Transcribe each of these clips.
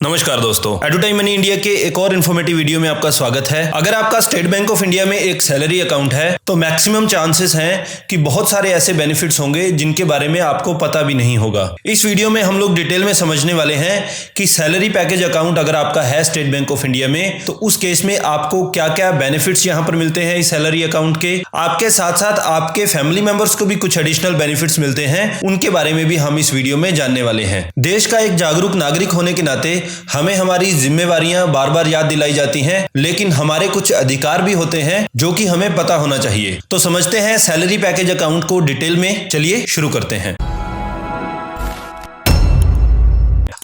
नमस्कार दोस्तों, एडुटाइम money India के एक और इन्फॉर्मेटिव वीडियो में आपका स्वागत है। अगर आपका स्टेट बैंक ऑफ इंडिया में एक सैलरी अकाउंट है तो मैक्सिमम चांसेस हैं कि बहुत सारे ऐसे बेनिफिट्स होंगे जिनके बारे में आपको पता भी नहीं होगा। इस वीडियो में हम लोग डिटेल में समझने वाले हैं कि सैलरी पैकेज अकाउंट अगर आपका है स्टेट बैंक ऑफ इंडिया में तो उस केस में आपको क्या क्या बेनिफिट्स यहाँ पर मिलते हैं इस सैलरी अकाउंट के। आपके साथ साथ आपके फैमिली मेंबर्स को भी कुछ एडिशनल बेनिफिट्स मिलते हैं, उनके बारे में भी हम इस वीडियो में जानने वाले हैं। देश का एक जागरूक नागरिक होने के नाते हमें हमारी जिम्मेवारियां बार बार याद दिलाई जाती हैं, लेकिन हमारे कुछ अधिकार भी होते हैं जो कि हमें पता होना चाहिए। तो समझते हैं सैलरी पैकेज अकाउंट को डिटेल में। चलिए शुरू करते हैं।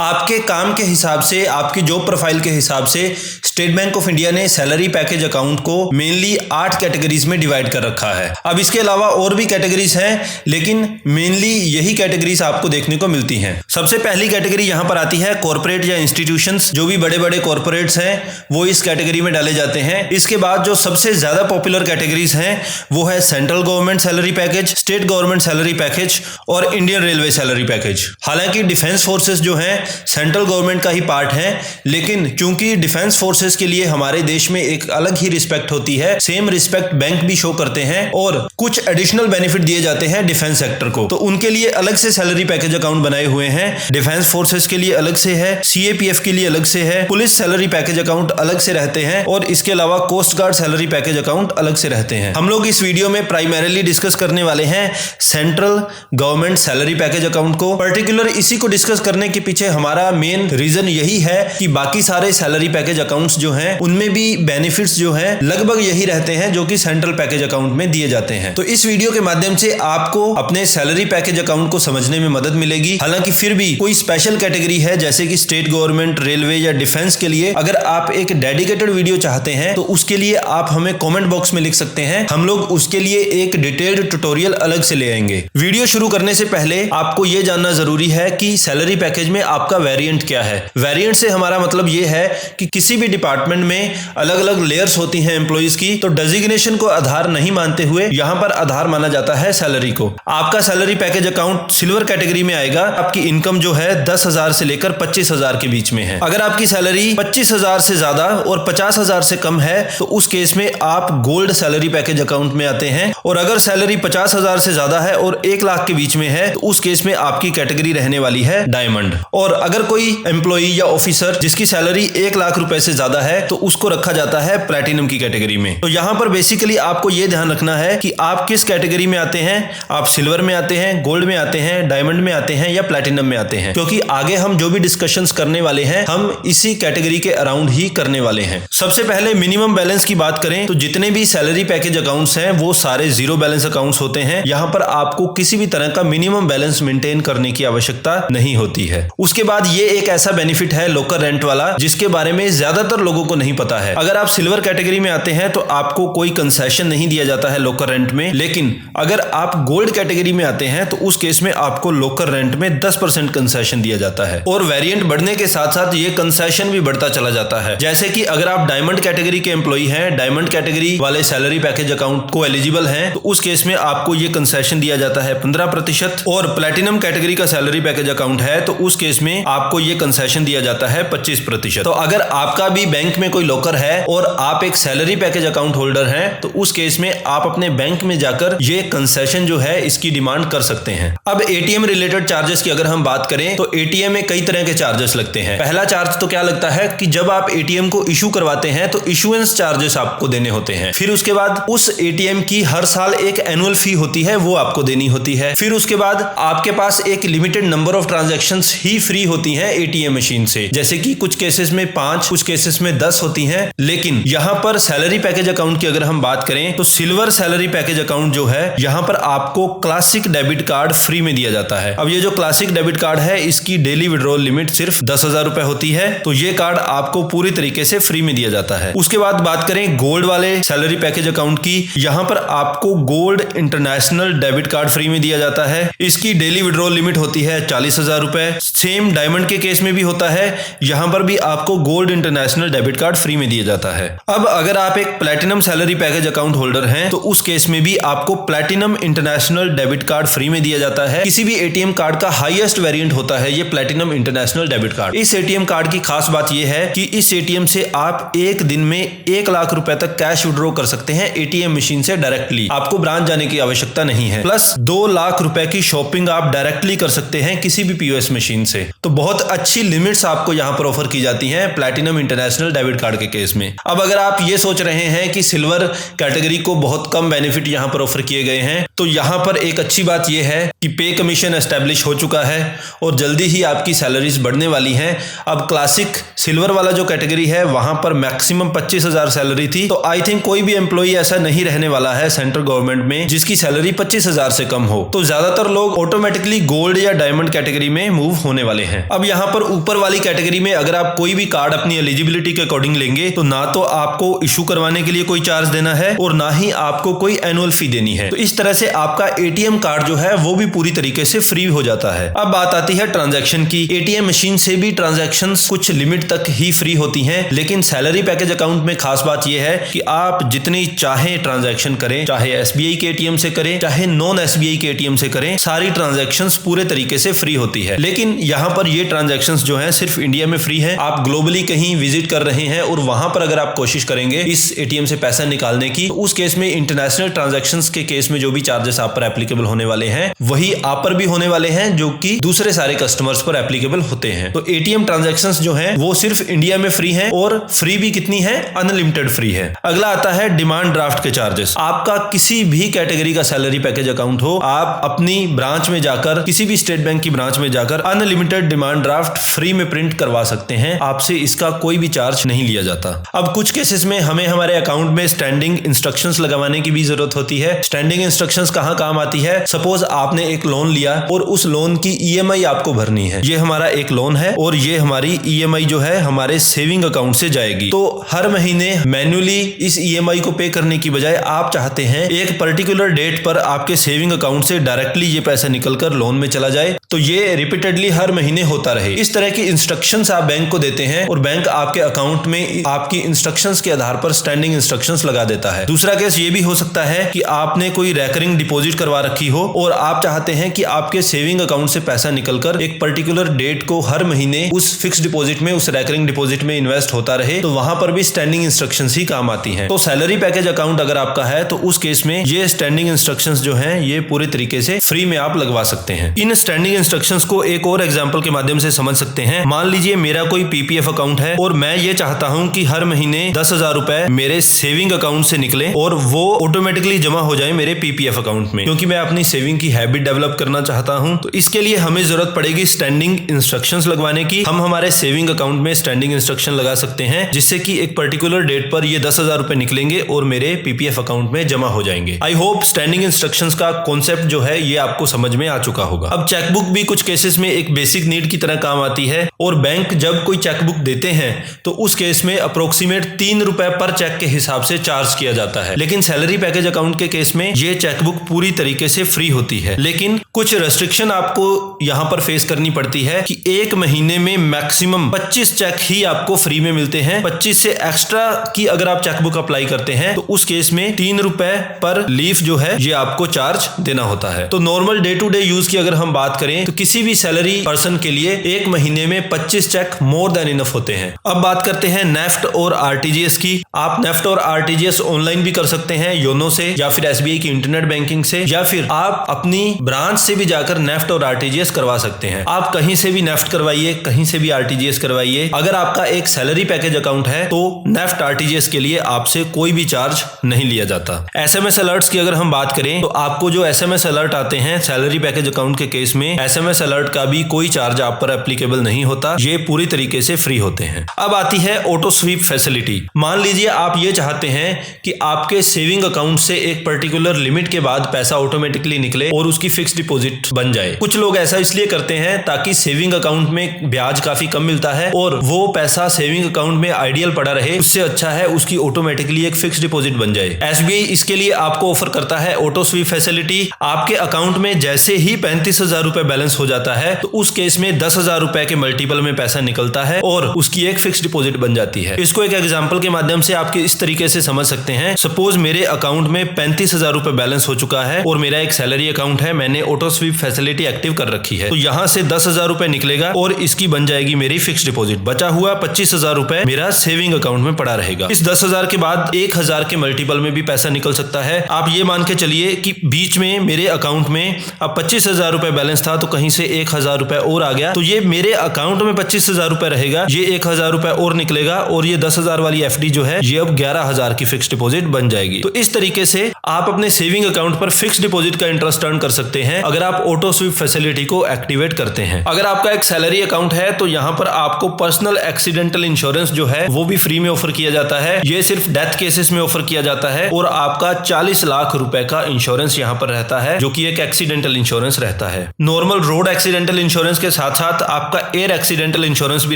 आपके काम के हिसाब से, आपकी जॉब प्रोफाइल के हिसाब से स्टेट बैंक ऑफ इंडिया ने सैलरी पैकेज अकाउंट को मेनली 8 कैटेगरीज में डिवाइड कर रखा है। अब इसके अलावा और भी कैटेगरीज हैं, लेकिन मेनली यही कैटेगरीज आपको देखने को मिलती हैं। सबसे पहली कैटेगरी यहां पर आती है कॉर्पोरेट या इंस्टीट्यूशंस। जो भी बड़े बड़े कॉर्पोरेट्स हैं वो इस कैटेगरी में डाले जाते हैं। इसके बाद जो सबसे ज्यादा पॉपुलर कैटेगरीज हैं वो है central government salary package, state government salary package और इंडियन रेलवे सैलरी पैकेज। हालांकि डिफेंस फोर्सेस जो है सेंट्रल गवर्नमेंट का ही पार्ट है, लेकिन चूंकि डिफेंस फोर्सेस के लिए हमारे देश में एक अलग ही रिस्पेक्ट होती है, सेम रिस्पेक्ट बैंक भी शो करते हैं और कुछ एडिशनल बेनिफिट दिए जाते हैं डिफेंस सेक्टर को, तो उनके लिए अलग से सैलरी पैकेज अकाउंट बनाए हुए हैं। डिफेंस फोर्सेस के लिए अलग से है, सीएपीएफ के लिए अलग से है, पुलिस सैलरी पैकेज अकाउंट अलग से रहते हैं और इसके अलावा coast guard salary package account अलग से रहते हैं। हम लोग इस वीडियो में प्राइमरीली डिस्कस करने वाले हैं central government salary package account को। पर्टिकुलर इसी को डिस्कस करने के पीछे हमारा मेन रीजन यही है कि बाकी सारे सैलरी पैकेज अकाउंट्स जो हैं उनमें भी बेनिफिट्स जो हैं लगभग यही रहते हैं जो कि सेंट्रल पैकेज अकाउंट में दिए जाते हैं। तो इस वीडियो के माध्यम से आपको अपने सैलरी पैकेज अकाउंट को समझने में मदद मिलेगी। हालांकि फिर भी कोई स्पेशल कैटेगरी है जैसे कि स्टेट गवर्नमेंट, रेलवे या डिफेंस के लिए अगर आप एक डेडिकेटेड वीडियो चाहते हैं तो उसके लिए आप हमें कॉमेंट बॉक्स में लिख सकते हैं। हम लोग उसके लिए एक डिटेल्ड ट्यूटोरियल अलग से ले आएंगे। वीडियो शुरू करने से पहले आपको यह जानना जरूरी है कि सैलरी पैकेज में आपका वेरिएंट क्या है। वेरिएंट से हमारा मतलब यह है कि किसी भी डिपार्टमेंट में अलग अलग लेयर्स होती हैं एम्प्लॉइज की, तो डेजिग्नेशन को आधार नहीं मानते हुए यहां पर आधार माना जाता है सैलरी को। आपका salary package account silver category में आएगा। आपकी इनकम जो है 10,000 से लेकर 25,000 के बीच में है। अगर आपकी सैलरी 25,000 से ज्यादा और 50,000 से कम है तो उस केस में आप गोल्ड सैलरी पैकेज अकाउंट में आते हैं, और अगर सैलरी 50,000 से ज्यादा है और 1 लाख के बीच में है तो उस केस में आपकी कैटेगरी रहने वाली है डायमंड। और अगर कोई एम्प्लॉई या ऑफिसर जिसकी सैलरी 1 लाख रुपए से ज्यादा है तो उसको रखा जाता है प्लैटिनम की कैटेगरी में। तो यहां पर बेसिकली आपको यह ध्यान रखना है कि आप किस कैटेगरी में आते हैं। आप सिल्वर में आते हैं, गोल्ड में आते हैं, डायमंड में आते हैं या प्लैटिनम में आते हैं, क्योंकि आगे हम जो भी डिस्कशंस करने वाले हैं हम इसी कैटेगरी के अराउंड ही करने वाले हैं। सबसे पहले मिनिमम बैलेंस की बात करें तो जितने भी सैलरी पैकेज अकाउंट्स हैं वो सारे जीरो बैलेंस अकाउंट्स होते हैं। यहां पर आपको किसी भी तरह का मिनिमम बैलेंस मेंटेन करने की आवश्यकता नहीं होती है। उसके बाद ये एक ऐसा बेनिफिट है लोकल रेंट वाला जिसके बारे में ज्यादातर लोगों को नहीं पता है। अगर आप सिल्वर कैटेगरी में आते हैं तो आपको कोई कंसेशन नहीं दिया जाता है लोकल रेंट में, लेकिन अगर आप गोल्ड कैटेगरी में आते हैं तो उस केस में आपको लोकल रेंट में 10% कंसेशन दिया जाता है। और वेरिएंट बढ़ने के साथ साथ ये कंसेशन भी बढ़ता चला जाता है। जैसे कि अगर आप डायमंड कैटेगरी के एम्प्लॉई हैं, डायमंड कैटेगरी वाले सैलरी पैकेज अकाउंट को एलिजिबल हैं, तो उस केस में आपको ये कंसेशन दिया जाता है 15%। और प्लैटिनम कैटेगरी का सैलरी पैकेज अकाउंट है तो उस केस में आपको ये कंसेशन दिया जाता है 25%। तो अगर आपका भी बैंक में कोई लॉकर है और आप एक सैलरी पैकेज अकाउंट होल्डर हैं तो उस केस में आप अपने बैंक में जाकर ये कंसेशन जो है इसकी डिमांड कर सकते हैं। अब एटीएम रिलेटेड चार्जेस की अगर हम बात करें तो एटीएम में कई तरह के चार्जेस लगते हैं। पहला चार्ज तो क्या लगता है कि जब आप एटीएम को इशू करवाते हैं तो इशुएंस चार्जेस आपको देने होते हैं। फिर उसके बाद उस एटीएम की हर साल एक एनुअल फी होती है, वो आपको देनी होती है। फिर उसके बाद आपके पास एक limited number of transactions he free होती हैं एटीएम मशीन से, जैसे कि कुछ केसेस में 5, कुछ केसेस में 10 होती हैं। लेकिन यहां पर सैलरी पैकेज अकाउंट की अगर हम बात करें तो सिल्वर सैलरी पैकेज अकाउंट जो है यहां पर आपको क्लासिक डेबिट कार्ड फ्री में दिया जाता है। अब ये जो क्लासिक डेबिट कार्ड है इसकी डेली विड्रॉल लिमिट सिर्फ 10,000 रुपए होती है, तो ये कार्ड आपको पूरी तरीके से फ्री में दिया जाता है। उसके बाद बात करें गोल्ड वाले सैलरी पैकेज अकाउंट की, यहां पर आपको gold international debit card free में दिया जाता है। इसकी डेली विड्रॉल लिमिट होती है 40,000 रुपए। सेम सेम डायमंड के केस में भी होता है, यहाँ पर भी आपको gold international debit card free में दिया जाता है। अब अगर आप एक platinum salary package account holder हैं तो उस केस में भी आपको platinum international debit card free में दिया जाता है। किसी भी एटीएम कार्ड का हाईएस्ट वेरिएंट होता है ये प्लैटिनम इंटरनेशनल डेबिट कार्ड। इस एटीएम कार्ड की खास बात यह है कि इस एटीएम से आप एक दिन में 1 लाख रुपए तक कैश विड्रॉ कर सकते हैं एटीएम मशीन से डायरेक्टली, आपको ब्रांच जाने की आवश्यकता नहीं है। प्लस 2 लाख रुपए की शॉपिंग आप डायरेक्टली कर सकते हैं किसी भी पीओएस मशीन से। तो बहुत अच्छी लिमिट्स आपको यहां पर ऑफर की जाती हैं प्लैटिनम इंटरनेशनल डेबिट कार्ड के केस में। अब अगर आप ये सोच रहे हैं कि सिल्वर कैटेगरी को बहुत कम बेनिफिट यहां पर ऑफर किए गए हैं, तो यहां पर एक अच्छी बात यह है कि पे कमीशन एस्टेब्लिश हो चुका है और जल्दी ही आपकी सैलरीज बढ़ने वाली हैं। अब क्लासिक सिल्वर वाला जो कैटेगरी है वहां पर मैक्सिमम 25,000 सैलरी थी, तो आई थिंक कोई भी एम्प्लॉई ऐसा नहीं रहने वाला है सेंट्रल गवर्नमेंट में जिसकी सैलरी 25,000 से कम हो। तो ज्यादातर लोग ऑटोमेटिकली गोल्ड या डायमंड कैटेगरी में मूव होने वाले हैं। अब यहां पर ऊपर वाली कैटेगरी में अगर आप कोई भी कार्ड अपनी एलिजिबिलिटी के अकॉर्डिंग लेंगे तो ना तो आपको इशू करवाने के लिए कोई चार्ज देना है और ना ही आपको कोई एनुअल फी देनी है। तो इस तरह से आपका एटीएम कार्ड जो है वो भी पूरी तरीके से फ्री हो जाता है। अब बात आती है ट्रांजैक्शन की। एटीएम मशीन से भी ट्रांजैक्शंस कुछ लिमिट तक ही फ्री होती हैं, लेकिन सैलरी पैकेज अकाउंट में खास बात यह है कि आप जितनी चाहे ट्रांजैक्शन करें, चाहे एसबीआई के एटीएम से करें चाहे नॉन एसबीआई के एटीएम से करें, सारी ट्रांजैक्शंस पूरे तरीके से फ्री होती है। लेकिन यहां पर ये ट्रांजैक्शंस जो है सिर्फ इंडिया में फ्री है। आप ग्लोबली कहीं विजिट कर रहे हैं और वहां पर अगर आप कोशिश करेंगे इस एटीएम से पैसा निकालने की, तो उस केस में इंटरनेशनल ट्रांजैक्शंस के केस में जो भी चार्जेस आप पर एप्लीकेबल होने वाले हैं वही आप पर भी होने वाले हैं जो कि दूसरे सारे कस्टमर्स पर एप्लीकेबल होते हैं। तो एटीएम ट्रांजैक्शंस जो हैं वो सिर्फ इंडिया में फ्री हैं और फ्री भी कितनी है, अनलिमिटेड फ्री है। अगला आता है डिमांड ड्राफ्ट के चार्जेस। आपका किसी भी कैटेगरी का सैलरी पैकेज अकाउंट हो, आप अपनी ब्रांच में जाकर किसी भी स्टेट बैंक की ब्रांच में जाकर अनलिमिटेड डिमांड ड्राफ्ट फ्री में प्रिंट करवा सकते हैं। आपसे इसका कोई भी चार्ज नहीं लिया जाता। अब कुछ केसेस में हमें हमारे अकाउंट में स्टैंडिंग इंस्ट्रक्शंस लगवाने की भी जरूरत होती है। स्टैंडिंग इंस्ट्रक्शंस कहां काम आती है? सपोज आपने एक लोन लिया और उस लोन की ईएमआई आपको भरनी है। ये हमारा एक लोन है और ये हमारी ईएमआई जो है हमारे सेविंग अकाउंट से जाएगी। तो हर महीने मैन्युअली इस ईएमआई को पे करने की बजाय आप चाहते हैं एक पर्टिकुलर डेट पर आपके सेविंग अकाउंट से डायरेक्टली ये पैसा निकलकर लोन में चला जाए, तो ये रिपीटेडली हर महीने होता रहे। इस तरह की इंस्ट्रक्शंस आप बैंक को देते हैं और बैंक आपके अकाउंट में आपकी इंस्ट्रक्शंस के आधार पर स्टैंडिंग इंस्ट्रक्शंस लगा देता है। दूसरा केस ये भी हो सकता है कि आपने कोई रेकरिंग डिपॉजिट करवा रखी हो और आप चाहते हैं कि आपके सेविंग अकाउंट से पैसा निकलकर एक पर्टिकुलर डेट को हर महीने उस फिक्स डिपॉजिट में, उस रेकरिंग डिपॉजिट में इन्वेस्ट होता रहे, तो वहां पर भी स्टैंडिंग इंस्ट्रक्शंस ही काम आती हैं। तो सैलरी पैकेज अकाउंट अगर आपका है तो उस केस में ये स्टैंडिंग इंस्ट्रक्शंस जो हैं ये पूरे तरीके से फ्री में आप लगवा सकते हैं। इन स्टैंडिंग इंस्ट्रक्शंस को एक और एग्जांपल के माध्यम से समझ सकते हैं। मान लीजिए मेरा कोई पीपीएफ अकाउंट है और मैं ये चाहता हूं कि हर महीने 10,000 रुपए मेरे सेविंग अकाउंट से निकले और वो ऑटोमेटिकली जमा हो जाए मेरे पीपीएफ अकाउंट में, क्योंकि मैं अपनी सेविंग की हैबिट डेवलप करना चाहता हूं। तो इसके लिए हमें जरूरत पड़ेगी स्टैंडिंग इंस्ट्रक्शंस लगवाने की। हम हमारे सेविंग अकाउंट में स्टैंडिंग इंस्ट्रक्शन लगा सकते हैं जिससे कि एक पर्टिकुलर डेट पर ये 10,000 रुपए निकलेंगे और मेरे पीपीएफ अकाउंट में जमा हो जाएंगे। आई होप स्टैंडिंग इंस्ट्रक्शंस का कॉन्सेप्ट जो है ये आपको समझ में आ चुका होगा। अब चेकबुक भी कुछ केसेस में एक बेसिक नीड की तरह काम आती है और बैंक जब कोई चेकबुक देते हैं तो उस केस में अप्रोक्सीमेट 3 रुपए पर चेक के हिसाब से चार्ज किया जाता है। लेकिन सैलरी पैकेज अकाउंट के केस में ये चेकबुक पूरी तरीके से फ्री होती है, लेकिन कुछ रेस्ट्रिक्शन आपको यहां पर फेस करनी पड़ती है कि एक महीने में मैक्सिमम 25 चेक ही आपको फ्री में मिलते हैं। 25 से एक्स्ट्रा की अगर आप चेकबुक अप्लाई करते हैं तो उस केस में 3 रुपए पर लीफ जो है ये आपको चार्ज देना होता है। तो normal day to day use की अगर हम बात करें तो किसी भी सैलरी पर्सन के लिए एक महीने में 25 चेक मोर देन इनफ होते हैं। अब बात करते हैं नेफ्ट और आरटीजीएस की। आप नेफ्ट और आरटीजीएस ऑनलाइन भी कर सकते हैं योनो से या फिर एसबीआई की इंटरनेट बैंकिंग से, या फिर आप अपनी ब्रांच से भी जाकर नेफ्ट और आरटीजीएस करवा सकते हैं। आप कहीं से भी नेफ्ट करवाइए, कहीं से भी आरटीजीएस करवाइए। अगर आपका एक सैलरी पैकेज अकाउंट है तो नेफ्ट आरटीजीएस के लिए आपसे कोई भी चार्ज नहीं लिया जाता। एसएमएस अलर्ट्स की अगर हम बात करें तो आपको जो एसएमएस अलर्ट आते हैं सैलरी पैकेज अकाउंट के केस में, एसएमएस अलर्ट का भी कोई चार्ज आप पर एप्लीकेबल नहीं होता। ये पूरी तरीके से फ्री होते हैं। अब आती है ऑटो स्वीप फैसिलिटी। मान लीजिए आप ये चाहते हैं कि आपके सेविंग अकाउंट से एक पर्टिकुलर लिमिट के बाद पैसा ऑटोमेटिकली निकले और उसकी फिक्स डिपॉजिट बन जाए। कुछ लोग ऐसा इसलिए करते हैं ताकि सेविंग अकाउंट में ब्याज काफी कम मिलता है और वो पैसा सेविंग अकाउंट में आइडियल पड़ा रहे, उससे अच्छा है उसकी ऑटोमेटिकली एक फिक्स डिपॉजिट बन जाए। एसबीआई इसके लिए आपको ऑफर करता है ऑटो स्वीप फैसिलिटी। आपके अकाउंट में जैसे ही 35,000 रुपए बैलेंस हो जाता है तो उस केस में 10,000 रुपए के मल्टीपल में पैसा निकलता है और उसकी एक फिक्स डिपॉजिट बन जाती है। इसको एक एग्जांपल के माध्यम से आप इस तरीके से समझ सकते हैं। सपोज मेरे अकाउंट में 35,000 रुपए बैलेंस हो चुका है और मेरा एक सैलरी अकाउंट है, मैंने ऑटो स्वीप फैसिलिटी एक्टिव कर रखी है, तो यहाँ से 10,000 रुपए निकलेगा और इसकी बन जाएगी मेरी फिक्स डिपॉजिट। बचा हुआ 25,000 रुपए मेरा सेविंग अकाउंट में पड़ा रहेगा। इस 10,000 के बाद 1,000 के मल्टीपल में भी पैसा निकल सकता है। आप ये मान के चलिए कि बीच में मेरे अकाउंट में अब 25,000 रुपए बैलेंस था तो कहीं से 1,000 रुपए और आ गया, तो ये मेरे अकाउंट में 25,000 रुपए रहेगा, ये 1,000 रुपए और निकलेगा और ये 10,000 वाली एफडी जो है ये अब 11,000 की फिक्स डिपॉजिट बन जाएगी। तो इस तरीके से आप अपने सेविंग अकाउंट पर फिक्स डिपॉजिट का इंटरेस्ट अर्न कर सकते हैं अगर आप ऑटो स्वीप फैसिलिटी को एक्टिवेट करते हैं। अगर आपका एक सैलरी अकाउंट है तो यहाँ पर आपको पर्सनल एक्सीडेंटल इंश्योरेंस जो है वो भी फ्री में ऑफर किया जाता है। ये सिर्फ डेथ केसेस में ऑफर किया जाता है और आपका 40 लाख रुपए का इंश्योरेंस यहाँ पर रहता है जो कि एक एक्सीडेंटल इंश्योरेंस रहता है। नॉर्मल रोड एक्सीडेंटल इंश्योरेंस के साथ साथ आपका एयर एक्सीडेंटल इंश्योरेंस भी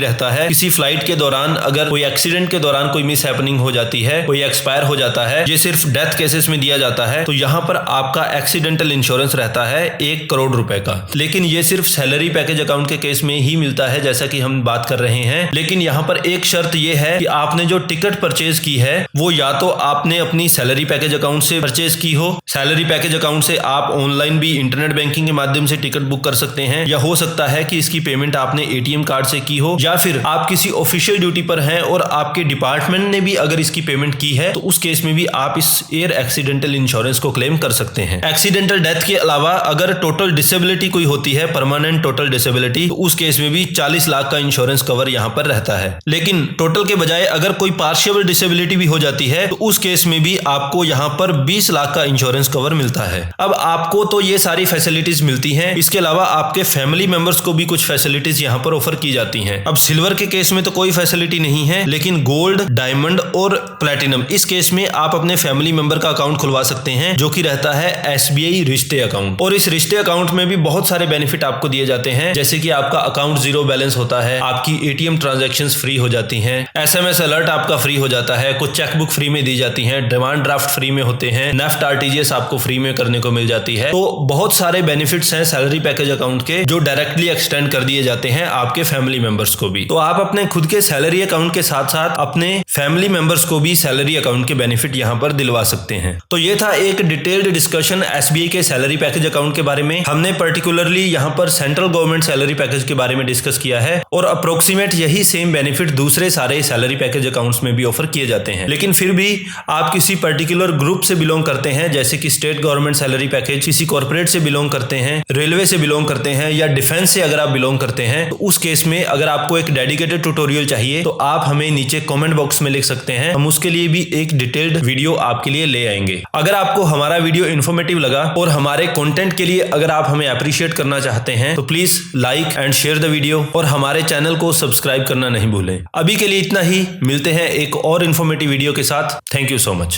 रहता है। किसी फ्लाइट के दौरान अगर कोई एक्सीडेंट के दौरान कोई मिस हैपनिंग हो जाती है, कोई एक्सपायर हो जाता है, ये सिर्फ डेथ केसेस में दिया जाता है, तो यहाँ पर आपका एक्सीडेंटल इंश्योरेंस रहता है 1 करोड़ रुपए का। लेकिन ये सिर्फ सैलरी पैकेज अकाउंट के केस में ही मिलता है जैसा कि हम बात कर रहे हैं। लेकिन यहाँ पर एक शर्त ये है कि आपने जो टिकट परचेज की है वो या तो आपने अपनी सैलरी पैकेज अकाउंट से परचेज की हो, सैलरी पैकेज अकाउंट से आप ऑनलाइन भी इंटरनेट बैंकिंग के माध्यम से टिकट बुक कर सकते हैं, या हो सकता है कि इसकी पेमेंट आपने एटीएम कार्ड से की हो, या फिर आप किसी ऑफिशियल ड्यूटी पर हैं और आपके डिपार्टमेंट ने भी अगर इसकी पेमेंट की है तो उस केस में भी आप इस एयर एक्सीडेंटल इंश्योरेंस को क्लेम कर सकते हैं। एक्सीडेंटल डेथ के अलावा अगर टोटल डिसेबिलिटी कोई होती है, परमानेंट टोटल डिसेबिलिटी, तो उस केस में भी 40 लाख का इंश्योरेंस कवर यहाँ पर रहता है। लेकिन टोटल के बजाय अगर कोई पार्शियल डिसेबिलिटी भी हो जाती है तो उस केस में भी आपको यहाँ पर 20 लाख का इंश्योरेंस कवर मिलता है। अब आपको तो ये सारी फैसिलिटीज मिलती हैं, इसके अलावा आपके फैमिली मेंबर्स को भी कुछ फैसिलिटीज यहाँ पर ऑफर की जाती हैं। अब सिल्वर के केस में तो कोई फैसिलिटी नहीं है, लेकिन गोल्ड, डायमंड और प्लेटिनम, इस केस में आप अपने फैमिली मेंबर का अकाउंट खुलवा सकते हैं जो कि रहता है SBI रिश्ते अकाउंट। और इस रिश्ते अकाउंट में भी बहुत सारे बेनिफिट आपको दिए जाते हैं, जैसे कि आपका अकाउंट जीरो बैलेंस होता है, आपकी एटीएम ट्रांजैक्शंस फ्री हो जाती हैं, SMS अलर्ट आपका फ्री हो जाता है, कुछ चेकबुक फ्री में दी जाती हैं, डिमांड ड्राफ्ट फ्री में होते हैं, नेफ्ट RTGS आपको फ्री में करने को मिल जाती है। तो बहुत सारे बेनिफिट्स हैं सैलरी पैकेज अकाउंट के जो डायरेक्टली एक्सटेंड कर दिए जाते हैं आपके फैमिली मेंबर्स को भी। तो आप अपने खुद के सैलरी अकाउंट के साथ साथ अपने फैमिली मेंबर्स को भी सैलरी अकाउंट के बेनिफिट यहाँ पर दिलवा सकते हैं। तो ये था एक डिटेल्ड डिस्कशन SBI के सैलरी पैकेज अकाउंट के बारे में। हमने पर्टिकुलरली यहाँ पर सेंट्रल गवर्नमेंट सैलरी पैकेज के बारे में डिस्कस किया है और अप्रोक्सीमेट यही सेम बेनिफिट दूसरे सारे सैलरी पैकेज अकाउंट्स में भी ऑफर किए जाते हैं। लेकिन फिर भी आप किसी पर्टिकुलर ग्रुप से बिलोंग करते हैं, जैसे कि स्टेट गवर्नमेंट सैलरी पैकेज, किसी कॉर्पोरेट से बिलोंग करते हैं, रेलवे से बिलोंग करते हैं या डिफेंस से अगर आप बिलोंग करते हैं, तो उस केस में अगर आपको एक डेडिकेटेड ट्यूटोरियल चाहिए तो आप हमें नीचे कमेंट बॉक्स में लिख सकते हैं, हम उसके लिए भी एक डिटेल्ड वीडियो आपके लिए ले आएंगे। अगर आपको हमारा वीडियो इन्फॉर्मेटिव लगा और हमारे कंटेंट के लिए अगर आप हमें अप्रिशिएट करना चाहते हैं तो please like and share the video और हमारे चैनल को सब्सक्राइब करना नहीं भूलें। अभी के लिए इतना ही, मिलते हैं एक और इन्फॉर्मेटिव वीडियो के साथ। Thank you so much.